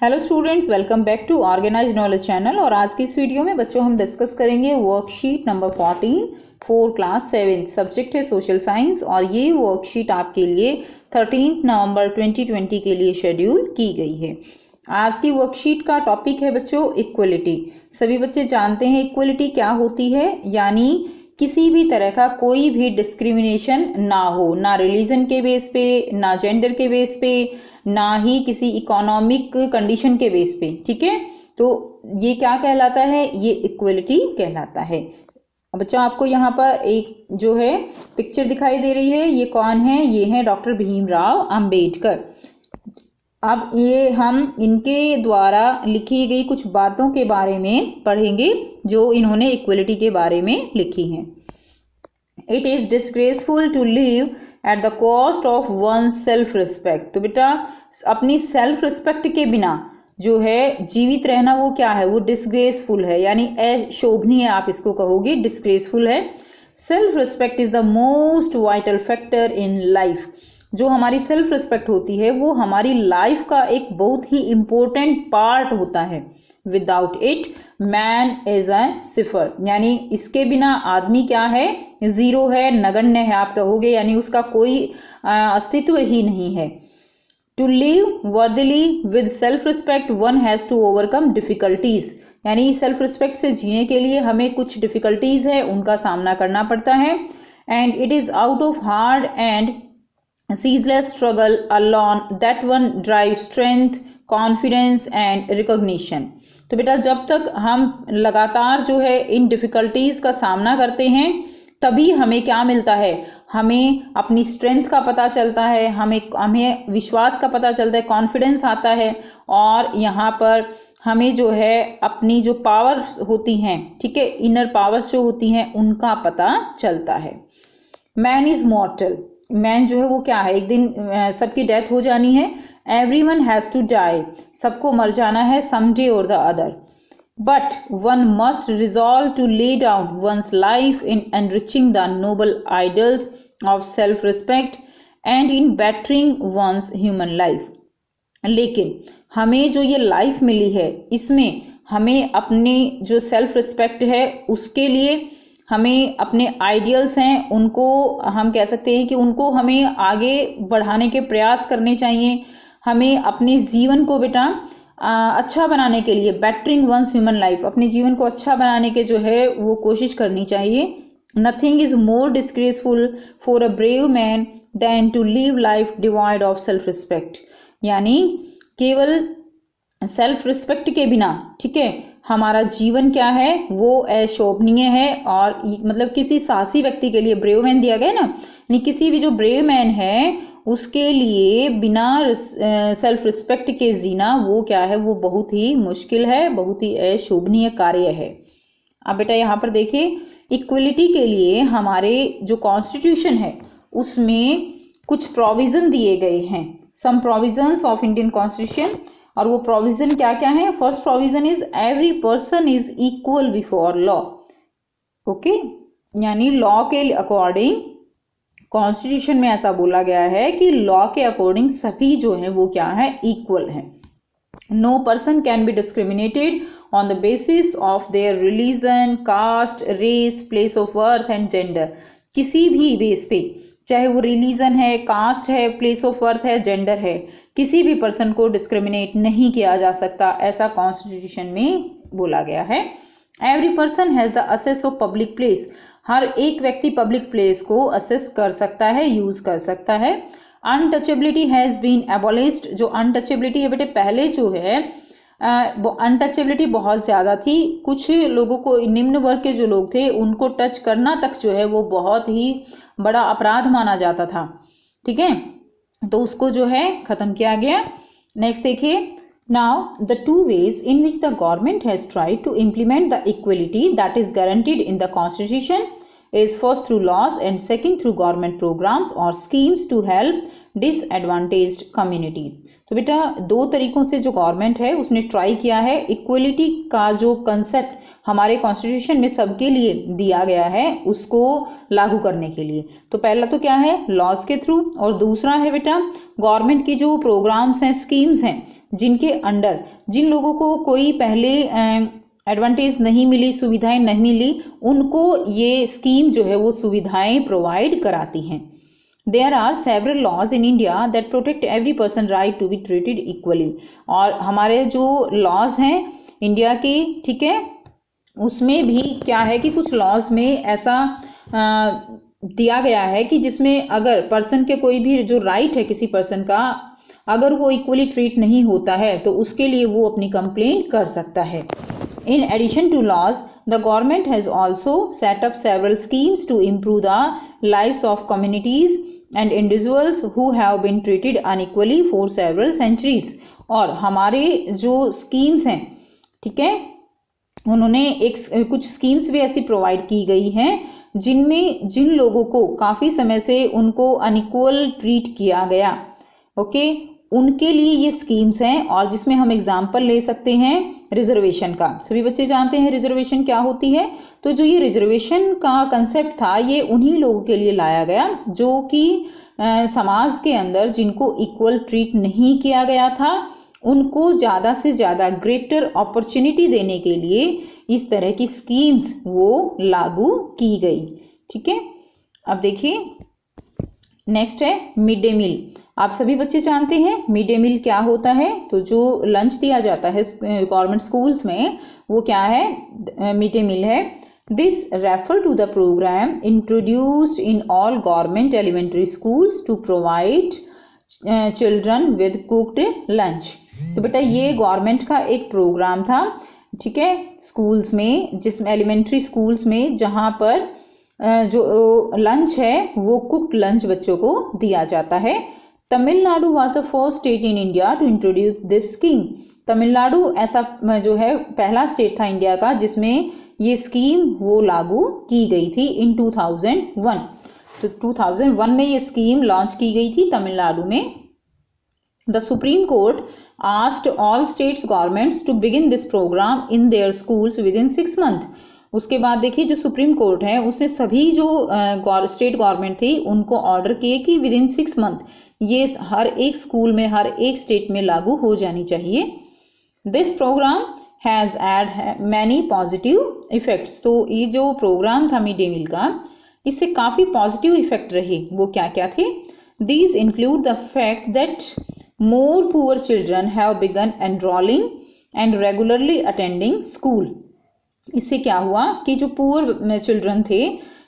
Hello students, welcome back to organize knowledge channel. और आज की इस वीडियो में बच्चों हम डिस्कस करेंगे worksheet number 14 for class 7। Subject है सोशल साइंस और ये वर्कशीट आपके लिए 13 नवंबर 2020 के लिए शेड्यूल की गई है। आज की वर्कशीट का टॉपिक है बच्चों इक्वलिटी। सभी बच्चे जानते हैं इक्वलिटी क्या होती है, यानी किसी भी तरह का कोई भी डिस्क्रिमिनेशन ना हो, ना रिलीजन के बेस पे, ना जेंडर के बेस पे, ना ही किसी इकोनॉमिक कंडीशन के बेस पे। ठीक है, तो ये क्या कहलाता है? ये इक्वलिटी कहलाता है। बच्चों आपको यहाँ पर एक जो है पिक्चर दिखाई दे रही है, ये कौन है? ये है डॉक्टर भीमराव अंबेडकर। अब ये हम इनके द्वारा लिखी गई कुछ बातों के बारे में पढ़ेंगे जो इन्होंने इक्वलिटी के बारे में लिखी हैं। It is disgraceful to live at the cost of one self respect. तो बेटा अपनी सेल्फ रिस्पेक्ट के बिना जो है जीवित रहना वो क्या है? वो डिस्ग्रेसफुल है, यानी अशोभनीय आप इसको कहोगे, डिस्ग्रेसफुल है। Self respect is the most vital factor in life. जो हमारी सेल्फ रिस्पेक्ट होती है वो हमारी लाइफ का एक बहुत ही इम्पोर्टेंट पार्ट होता है। Without it man is a cipher, यानी इसके बिना आदमी क्या है? जीरो है, नगण्य है आप कहोगे, यानी उसका कोई अस्तित्व ही नहीं है। To live worthily with self respect one has to overcome difficulties, यानी सेल्फ रिस्पेक्ट से जीने के लिए हमें कुछ डिफिकल्टीज है उनका सामना करना पड़ता है। And it is out of hard and ceaseless struggle alone that one drives strength, confidence and recognition। तो बेटा जब तक हम लगातार जो है इन डिफिकल्टीज का सामना करते हैं तभी हमें क्या मिलता है? हमें अपनी स्ट्रेंथ का पता चलता है, हमें विश्वास का पता चलता है, कॉन्फिडेंस आता है, और यहाँ पर हमें जो है अपनी जो पावर्स होती हैं, ठीक है, इनर पावर्स जो होती हैं उनका पता चलता है। मैन इज मॉर्टल, मैन जो है वो क्या है? एक दिन सबकी डेथ हो जानी है। एवरीवन हैज टू डाई, सबको मर जाना है समडे और the other. But one must resolve to lay down one's life in enriching the noble ideals of self respect and in bettering one's human life. लेकिन हमें जो ये लाइफ मिली है इसमें हमें अपनी जो सेल्फ रिस्पेक्ट है उसके लिए हमें अपने आइडियल्स हैं उनको हम कह सकते हैं कि उनको हमें आगे बढ़ाने के प्रयास करने चाहिए। हमें अपने जीवन को बेटा अच्छा बनाने के लिए, बेटरिंग वंस ह्यूमन लाइफ, अपने जीवन को अच्छा बनाने के जो है वो कोशिश करनी चाहिए। Nothing is more disgraceful for a brave man than to live life divide of self respect, यानी केवल सेल्फ रिस्पेक्ट के बिना, ठीक है, हमारा जीवन क्या है? वो अशोभनीय है। और मतलब किसी साहसी व्यक्ति के लिए, ब्रेव मैन दिया गया ना, यानी किसी भी जो ब्रेव मैन है उसके लिए बिना सेल्फ रिस्पेक्ट के जीना वो क्या है? वो बहुत ही मुश्किल है, बहुत ही अशोभनीय कार्य है। अब बेटा यहाँ पर देखिए, इक्वलिटी के लिए हमारे जो कॉन्स्टिट्यूशन है उसमें कुछ प्रोविजन दिए गए हैं, सम प्रोविजंस ऑफ इंडियन कॉन्स्टिट्यूशन। और वो प्रोविजन क्या क्या है? First provision is every person is equal before law. Okay, यानी लॉ के अकॉर्डिंग कॉन्स्टिट्यूशन में ऐसा बोला गया है कि लॉ के अकॉर्डिंग सभी जो है वो क्या है? इक्वल है। No person can be discriminated on the basis of their religion, caste, race, place of birth and gender. किसी भी बेस पे, चाहे वो रिलीजन है, कास्ट है, प्लेस ऑफ बर्थ है, जेंडर है, किसी भी पर्सन को डिस्क्रिमिनेट नहीं किया जा सकता, ऐसा कॉन्स्टिट्यूशन में बोला गया है। Every person has the access of public place, हर एक व्यक्ति पब्लिक प्लेस को असेस कर सकता है, यूज कर सकता है। अनटचेबिलिटी हैज बीन एबॉलिश्ड, जो अनटचेबिलिटी है बेटे पहले जो है वो अनटचेबिलिटी बहुत ज़्यादा थी, कुछ लोगों को, निम्न वर्ग के जो लोग थे उनको टच करना तक जो है वो बहुत ही बड़ा अपराध माना जाता था, ठीक है, तो उसको जो है ख़त्म किया गया। नेक्स्ट देखिए, now the two ways in which the government has tried to implement the equality that is guaranteed in the constitution is first through laws and second through government programs or schemes to help disadvantaged community। तो बेटा दो तरीकों से जो government है उसने try किया है इक्वलिटी का जो कंसेप्ट हमारे कॉन्स्टिट्यूशन में सबके लिए दिया गया है उसको लागू करने के लिए। तो पहला तो क्या है? लॉज के थ्रू, और दूसरा है बेटा गवर्नमेंट की जो प्रोग्राम्स हैं, स्कीम्स हैं, जिनके अंडर जिन लोगों को कोई पहले एडवांटेज नहीं मिली, सुविधाएं नहीं मिली, उनको ये स्कीम जो है वो सुविधाएं प्रोवाइड कराती हैं। There are several laws in India that protect every person right to be treated equally। और हमारे जो लॉज हैं इंडिया की, ठीक है, उसमें भी क्या है कि कुछ लॉज में ऐसा दिया गया है कि जिसमें अगर पर्सन के कोई भी जो राइट है किसी पर्सन का, अगर वो इक्वली ट्रीट नहीं होता है तो उसके लिए वो अपनी कंप्लेंट कर सकता है। In addition to laws, the government has also set up several schemes to improve the lives of communities and individuals who have been treated unequally for several centuries। और हमारे जो स्कीम्स हैं, ठीक है, उन्होंने कुछ स्कीम्स भी ऐसी प्रोवाइड की गई हैं जिनमें जिन लोगों को काफ़ी समय से उनको अनइक्वल ट्रीट किया गया, ओके, उनके लिए ये स्कीम्स हैं। और जिसमें हम एग्जाम्पल ले सकते हैं रिजर्वेशन का। सभी बच्चे जानते हैं रिजर्वेशन क्या होती है। तो जो ये रिजर्वेशन का कंसेप्ट था ये उन्हीं लोगों के लिए लाया गया जो कि समाज के अंदर जिनको इक्वल ट्रीट नहीं किया गया था, उनको ज़्यादा से ज़्यादा ग्रेटर अपॉर्चुनिटी देने के लिए इस तरह की स्कीम्स वो लागू की गई। ठीक है, अब देखिए नेक्स्ट है मिड डे मील। आप सभी बच्चे जानते हैं मिड डे मील क्या होता है। तो जो लंच दिया जाता है गवर्नमेंट स्कूल्स में वो क्या है, मिड डे मील है। This refer to the program introduced in all government elementary schools to provide children with cooked lunch. तो बेटा ये गवर्नमेंट का एक प्रोग्राम था, ठीक है, स्कूल्स में, जिसमें एलिमेंट्री स्कूल्स में, जहाँ पर जो लंच है वो कुक्ड लंच बच्चों को दिया जाता है। Tamil Nadu was the first state in India to introduce this scheme. Tamil Nadu ऐसा जो है पहला स्टेट था इंडिया का जिसमें ये स्कीम वो लागू की गई थी इन 2001। तो 2001 में ये स्कीम लॉन्च की गई थी तमिलनाडु में। The supreme court asked all states governments to begin this program in their schools with in 6 month. उसके बाद देखिए जो सुप्रीम कोर्ट है उसने सभी जो स्टेट गवर्नमेंट थी उनको ऑर्डर किए कि विद इन 6 मंथ ये हर एक स्कूल में, हर एक स्टेट में लागू हो जानी चाहिए। This program has had many positive effects. तो ये जो प्रोग्राम था मिड डे मील का, इससे काफ़ी पॉजिटिव इफेक्ट रहे। वो क्या क्या थे? These include the fact that more poor children have begun enrolling and regularly attending school. इससे क्या हुआ कि जो पुअर चिल्ड्रन थे,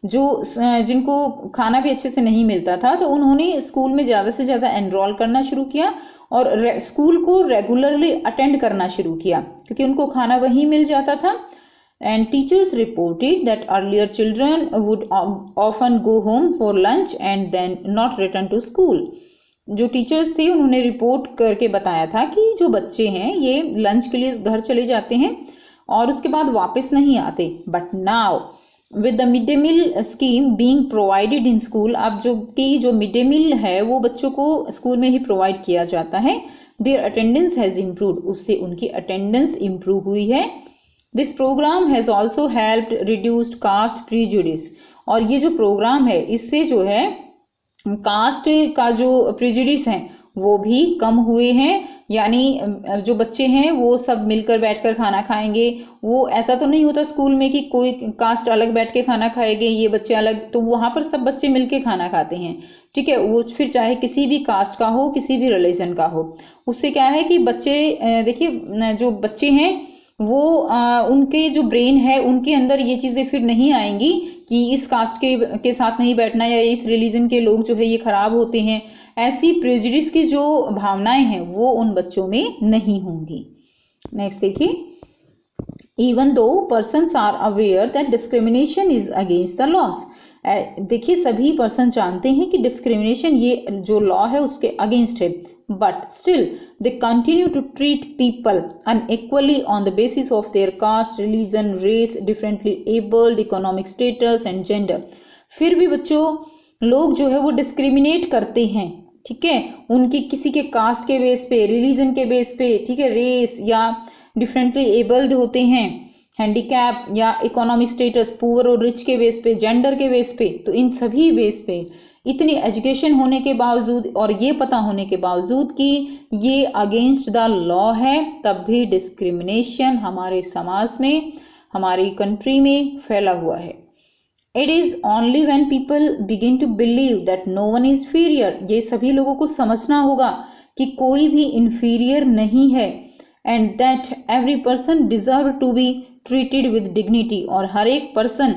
जो जिनको खाना भी अच्छे से नहीं मिलता था, तो उन्होंने स्कूल में ज़्यादा से ज़्यादा एनरोल करना शुरू किया और स्कूल को रेगुलरली अटेंड करना शुरू किया क्योंकि उनको खाना वहीं मिल जाता था। And teachers reported that earlier children would often go home for lunch and then not return to school. जो टीचर्स थे उन्होंने रिपोर्ट करके बताया था कि जो बच्चे हैं ये लंच के लिए घर चले जाते हैं और उसके बाद वापस नहीं आते। But now with the mid day meal scheme being provided in school, अब जो मिड डे मील है वो बच्चों को स्कूल में ही प्रोवाइड किया जाता है। देयर अटेंडेंस हैज़ इम्प्रूव्ड, उससे उनकी अटेंडेंस इम्प्रूव हुई है। This program has also helped reduced caste prejudice. और ये जो प्रोग्राम है इससे जो है कास्ट का जो प्रीजुडिस हैं वो भी कम हुए हैं। यानी जो बच्चे हैं वो सब मिलकर बैठकर खाना खाएंगे। वो ऐसा तो नहीं होता स्कूल में कि कोई कास्ट अलग बैठ के खाना खाएंगे, ये बच्चे अलग, तो वहाँ पर सब बच्चे मिलके खाना खाते हैं। ठीक है, वो फिर चाहे किसी भी कास्ट का हो, किसी भी रिलीजन का हो। उससे क्या है कि बच्चे देखिए जो बच्चे हैं वो उनके जो ब्रेन है उनके अंदर ये चीज़ें फिर नहीं आएंगी कि इस कास्ट के साथ नहीं बैठना या इस रिलीजन के लोग जो है ये खराब होते हैं। ऐसी प्रेजुडिस की जो भावनाएं हैं वो उन बच्चों में नहीं होंगी। नेक्स्ट देखिए, even though persons are aware that discrimination is against the laws. देखिए सभी पर्सन जानते हैं कि डिस्क्रिमिनेशन ये जो लॉ है उसके अगेंस्ट है, but still they continue to treat people unequally on the basis of their caste, religion, race, differently abled, economic status and gender। फिर भी बच्चों लोग जो है वो डिस्क्रिमिनेट करते हैं, ठीक है, उनकी किसी के कास्ट के बेस पे, रिलीजन के बेस पे, ठीक है, रेस या डिफरेंटली एबल्ड होते हैं, हैंडीकैप या इकोनॉमिक स्टेटस, पुअर और रिच के बेस पे, जेंडर के बेस पे। तो इन सभी बेस पे इतनी एजुकेशन होने के बावजूद और ये पता होने के बावजूद कि ये अगेंस्ट द लॉ है, तब भी डिस्क्रिमिनेशन हमारे समाज में, हमारी कंट्री में फैला हुआ है। It is only when people begin to believe that no one is inferior, ये सभी लोगों को समझना होगा कि कोई भी inferior नहीं है, and that every person deserve to be treated with dignity, और हर एक person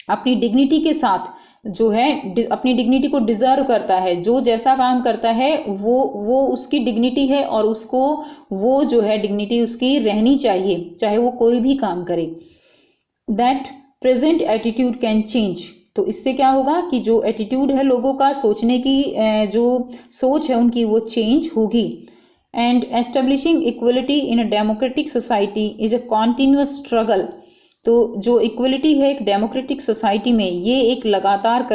अपनी dignity के साथ जो है अपनी डिग्निटी को डिजर्व करता है, जो जैसा काम करता है वो उसकी डिग्निटी है और उसको वो जो है डिग्निटी उसकी रहनी चाहिए, चाहे वो कोई भी काम करे। That present attitude can change, तो इससे क्या होगा कि जो एटीट्यूड है लोगों का, सोचने की जो सोच है उनकी, वो चेंज होगी। And establishing equality in a democratic society is a continuous struggle, तो जो इक्वलिटी है एक डेमोक्रेटिक सोसाइटी में, ये एक लगातार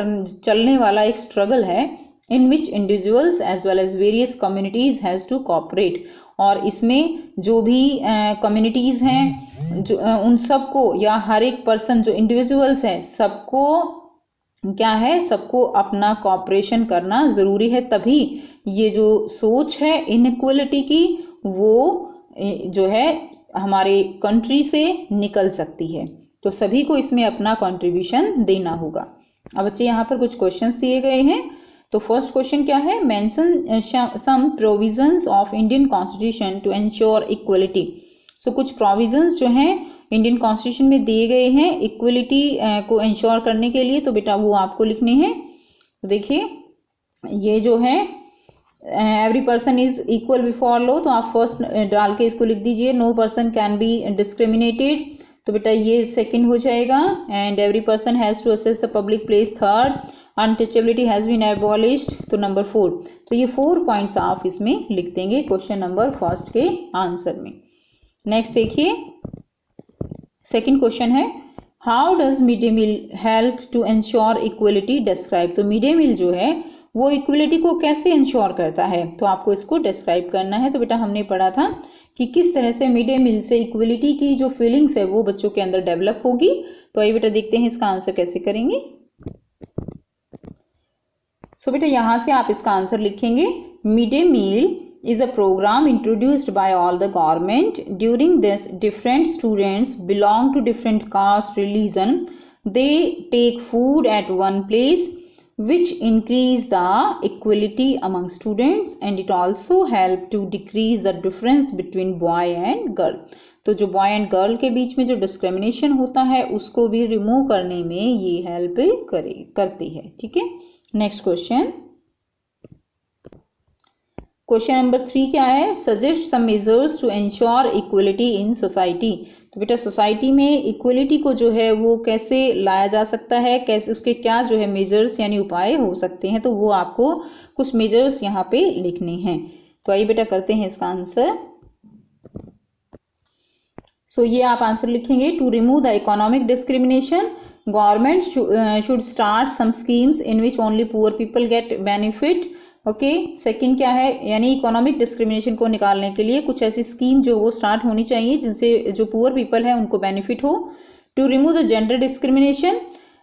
चलने वाला एक स्ट्रगल है। In which individuals as well as various communities has to cooperate, और इसमें जो भी कम्युनिटीज हैं जो उन सबको या हर एक पर्सन जो इंडिविजुअल्स हैं सबको क्या है, सबको अपना कोऑपरेशन करना ज़रूरी है, तभी ये जो सोच है इनइक्वलिटी की वो जो है हमारे कंट्री से निकल सकती है। तो सभी को इसमें अपना कंट्रीब्यूशन देना होगा। अब बच्चे यहाँ पर कुछ क्वेश्चंस दिए गए हैं। तो फर्स्ट क्वेश्चन क्या है, mention some provisions of Indian constitution to ensure equality. So कुछ प्रोविजंस जो हैं इंडियन कॉन्स्टिट्यूशन में दिए गए हैं इक्वलिटी को एंश्योर करने के लिए, तो बेटा वो आपको लिखने हैं। तो देखिए ये जो है every person is equal before law, तो आप फर्स्ट डाल के इसको लिख दीजिए। No person can be discriminated, तो बेटा ये सेकंड हो जाएगा। And every person has to access the public place, third. Untouchability has been abolished, तो नंबर 4। तो ये 4 पॉइंट्स आप इसमें लिख देंगे क्वेश्चन नंबर फर्स्ट के आंसर में। नेक्स्ट देखिए सेकंड क्वेश्चन है, how does mid day meal help to ensure equality describe. तो मिड डे मील जो है वो इक्वलिटी को कैसे इंश्योर करता है, तो आपको इसको डिस्क्राइब करना है। तो बेटा हमने पढ़ा था कि किस तरह से मिड डे मील से इक्वलिटी की जो फीलिंग्स है वो बच्चों के अंदर डेवलप होगी। तो आइए बेटा देखते हैं इसका आंसर कैसे करेंगे। सो बेटा यहाँ से आप इसका आंसर लिखेंगे, mid day meal is a program introduced by all the government. During this, different students belong to different caste, religion. They take food at one place, which increase the equality among students, and it also help to decrease the difference between boy and girl. तो जो boy and girl के बीच में जो discrimination होता है उसको भी remove करने में ये हेल्प करती है। ठीक है, नेक्स्ट क्वेश्चन, क्वेश्चन नंबर 3 क्या है, suggest some measures to ensure equality in society. तो बेटा सोसाइटी में इक्वलिटी को जो है वो कैसे लाया जा सकता है, कैसे उसके क्या जो है मेजर्स यानी उपाय हो सकते हैं, तो वो आपको कुछ मेजर्स यहाँ पे लिखने हैं। तो आइए बेटा करते हैं इसका आंसर। सो ये आप आंसर लिखेंगे, to remove the economic discrimination government should start some schemes in which only poor people get benefit. Okay, second क्या है, यानी इकोनॉमिक डिस्क्रिमिनेशन को निकालने के लिए कुछ ऐसी स्कीम जो वो स्टार्ट होनी चाहिए जिनसे जो पुअर पीपल है उनको बेनिफिट हो। To remove the gender discrimination,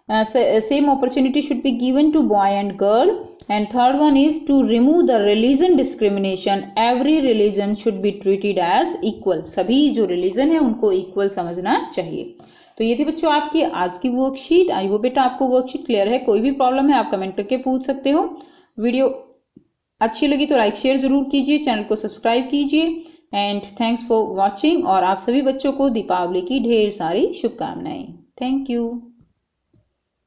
same opportunity should be given to boy and girl. And third one is to remove the religion discrimination, every religion should be treated as equal, सभी जो religion है उनको equal समझना चाहिए। तो ये थी बच्चों आपकी आज की वर्कशीट। आई होप बेटा आपको वर्कशीट क्लियर है। कोई भी प्रॉब्लम है आप कमेंट करके पूछ सकते हो। वीडियो अच्छी लगी तो लाइक शेयर जरूर कीजिए, चैनल को सब्सक्राइब कीजिए। एंड थैंक्स फॉर वॉचिंग, और आप सभी बच्चों को दीपावली की ढेर सारी शुभकामनाएं। Thank you.